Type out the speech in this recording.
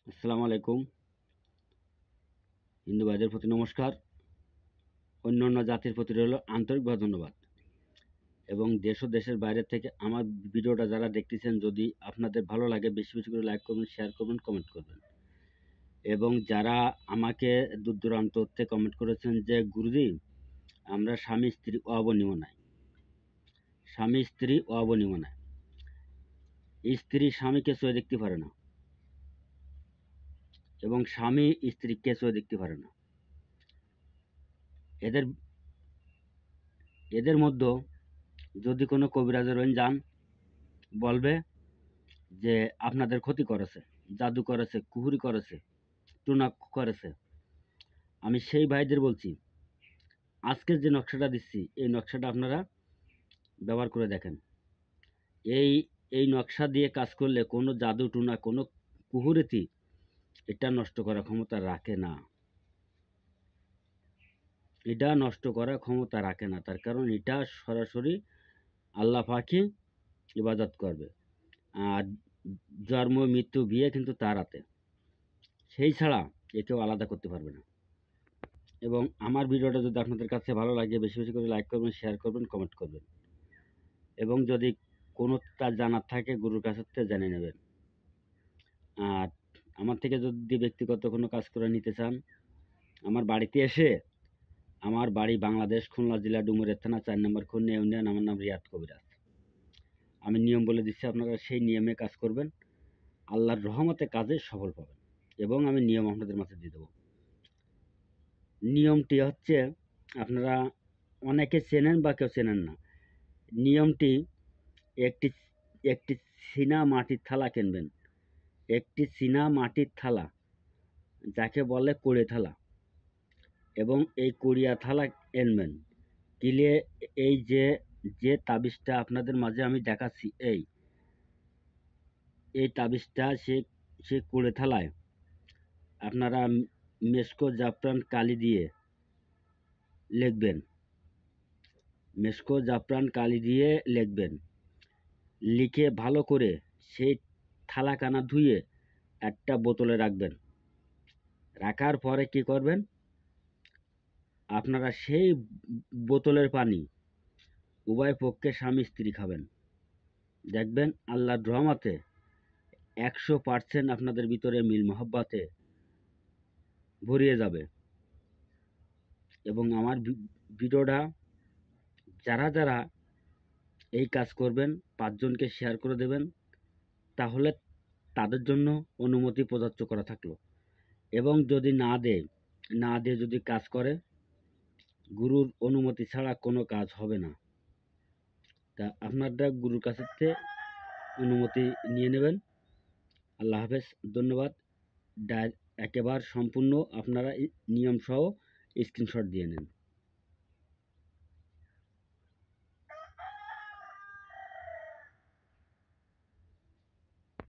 আসসালামু আলাইকুম। হিন্দু ভাইদের প্রতি নমস্কার। অন্যান্য জাতির প্রতি রইল আন্তরিকভাবে ধন্যবাদ। এবং দেশ ও দেশের বাইরে থেকে আমার ভিডিওটা যারা দেখতেছেন, যদি আপনাদের ভালো লাগে বেশি বেশি করে লাইক করবেন, শেয়ার করবেন, কমেন্ট করবেন। এবং যারা আমাকে দূর দূরান্ত থেকে কমেন্ট করেছেন যে গুরুজি, আমরা স্বামী স্ত্রী অবনিমনায়, স্বামী স্ত্রী অবনিমনায়, স্ত্রী স্বামীকে চোখে দেখতে পারে না এবং স্বামী স্ত্রীকে চোখে দেখতে পারে না। এদের এদের মধ্যে যদি কোনো কবিরাজের যান, বলবে যে আপনাদের ক্ষতি করেছে, জাদু করেছে, কুহুরি করেছে, টুনা করেছে। আমি সেই ভাইদের বলছি, আজকের যে নকশাটা দিচ্ছি এই নকশাটা আপনারা ব্যবহার করে দেখেন। এই এই নকশা দিয়ে কাজ করলে কোনো জাদু টুনা, কোনো কুহুরিতি এটা নষ্ট করার ক্ষমতা রাখে না। এটা নষ্ট করার ক্ষমতা রাখে না, তার কারণ এটা সরাসরি আল্লাহ পাকই ইবাদত করবে। আর জন্ম মৃত্যু বিয়ে কিন্তু তার হাতে, সেই ছাড়া কেউ আলাদা করতে পারবে না। এবং আমার ভিডিওটা যদি আপনাদের কাছে ভালো লাগে বেশি বেশি করে লাইক করবেন, শেয়ার করবেন, কমেন্ট করবেন। এবং যদি কোনো কাজ জানার থাকে গুরুর কাছ থেকে জেনে নেবেন। আর আমার থেকে যদি ব্যক্তিগত কোনো কাজ করে নিতে চান, আমার বাড়িতে এসে, আমার বাড়ি বাংলাদেশ, খুলনা জেলা, ডুমুরিয়া থানা, 4 নম্বর খুলনা ইউনিয়ন। আমার নাম রিয়াদ কবিরাজ। আমি নিয়ম বলে দিচ্ছি, আপনারা সেই নিয়মে কাজ করবেন, আল্লাহর রহমতে কাজে সফল পাবেন। এবং আমি নিয়ম আপনাদের মাঝে দিয়ে দেবো। নিয়মটি হচ্ছে, আপনারা অনেকে চেনেন বা কেউ চেনেন না। নিয়মটি, একটি একটি চীনা মাটির থালা কিনবেন, একটি চীনা মাটির থালা, যাকে বলে কড়ি থালা। এবং এই কড়িয়া থালা আনবেন, কিলে এই যে যে তাবিজটা আপনাদের মাঝে আমি দেখাচ্ছি, এই তাবিজটা সে কড়ি থালায় আপনারা মেসকো জাফরান কালি দিয়ে লিখবেন, মেসকো জাফরান কালি দিয়ে লিখবেন। লিখে ভালো করে সেই থালাখানা ধুয়ে একটা বোতলে রাখবেন। রাখার পরে কি করবেন, আপনারা সেই বোতলের পানি উভয় পক্ষে স্বামী স্ত্রী খাবেন। দেখবেন আল্লাহর রহমতে 100% আপনাদের ভিতরে মিল মহব্বতে ভরিয়ে যাবে। এবং আমার ভিডিওটা যারা যারা এই কাজ করবেন 5 জনকে শেয়ার করে দেবেন, তাহলে তাদের জন্য অনুমতি প্রযোজ্য করা থাকলো। এবং যদি না দিয়ে যদি কাজ করে, গুরুর অনুমতি ছাড়া কোনো কাজ হবে না। তা আপনারা গুরুর কাছ থেকে অনুমতি নিয়ে নেবেন। আল্লাহ হাফেজ, ধন্যবাদ। একেবারে সম্পূর্ণ আপনারা নিয়ম সহ স্ক্রিনশট দিয়ে নেন।